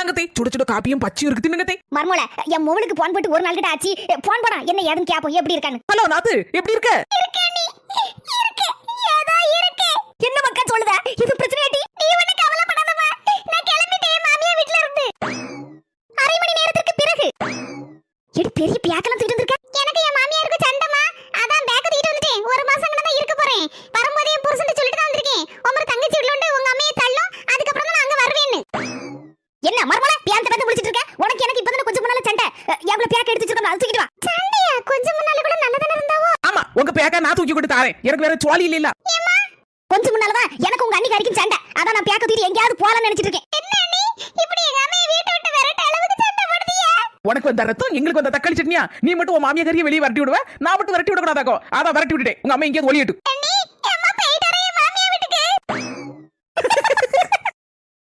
இந்தாங்கத்தை சுட சுட காப்பியும் பச்சியும் இருக்கு தின்னுங்கத்தை. மர்மோல என் மோளுக்கு போன் போட்டு ஒரு நாள் கிட்ட ஆச்சு. போன் போடா என்ன ஏதுன்னு கேப்போம் எப்படி இருக்கான்னு. ஹலோ நாத்து எப்படி இருக்க? இருக்கே நீ இருக்கே ஏதோ இருக்கே. என்ன மக்கா சொல்லுதா? இது பிரச்சனை டி. நீ ஒண்ணு கவலைப்படாதமா. நான் கிளம்பிட்டேன் மாமியா வீட்ல இருந்து. அரை மணி நேரத்துக்கு பிறகு. எடி பெரிய பியாக்கல தூக்கிட்டு வந்திருக்க. எனக்கு என் மாமியாருக்கு சண்டமா. அதான் பேக்க தூக்கிட்டு வந்துட்டேன். ஒரு மாசம் கிட்ட தான் இருக்க போறேன். வரும்போது என் புருஷன் சொல்லிட்டு தான் வந்திருக்கேன். உமர் தங்கச்சி வீட்ல உண்டு உங்க அம்மையை தள்ளும். அதுக்கு அப்புறம் தான் நான் அங்க வருவேன்னு. என்ன மர்மோல பியாந்த பத்தி முடிச்சிட்டு இருக்க? உனக்கு எனக்கு இப்பதான் கொஞ்சம் முன்னால சண்டை. எவ்வளவு பியாக்க எடுத்து வச்சிருக்கோம் அது தூக்கிட்டு வா. சண்டையா? கொஞ்சம் முன்னால கூட நல்லதானே இருந்தாவோ. ஆமா உங்க பேக்க நான் தூக்கி கொண்டு தாரேன். எனக்கு வேற சோலி இல்ல. கொஞ்சம் முன்னாலதான் எனக்கு உங்க அண்ணி கறிக்கும் சண்டை. அதான் நான் பேக்க தூக்கிட்டு எங்கயாவது போலாம்னு நினைச்சிட்டு இருக்கேன். என்ன நீ இப்படி எங்க அம்மையை வீட்டை விட்டு விரட்ட அளவுக்கு சண்டை போடுதியா? உனக்கு வந்த ரத்தம் எங்களுக்கு வந்த தக்காளி சட்னியா? நீ மட்டும் உன் மாமியா கறியை வெளியே வரட்டி விடுவ, நான் மட்டும் வரட்டி விட கூடாதாக்கோ. அதான் வரட்டி விட்டுட்டேன். உங்க அம்மா எங்கேயாவது ஒளியட்டும்.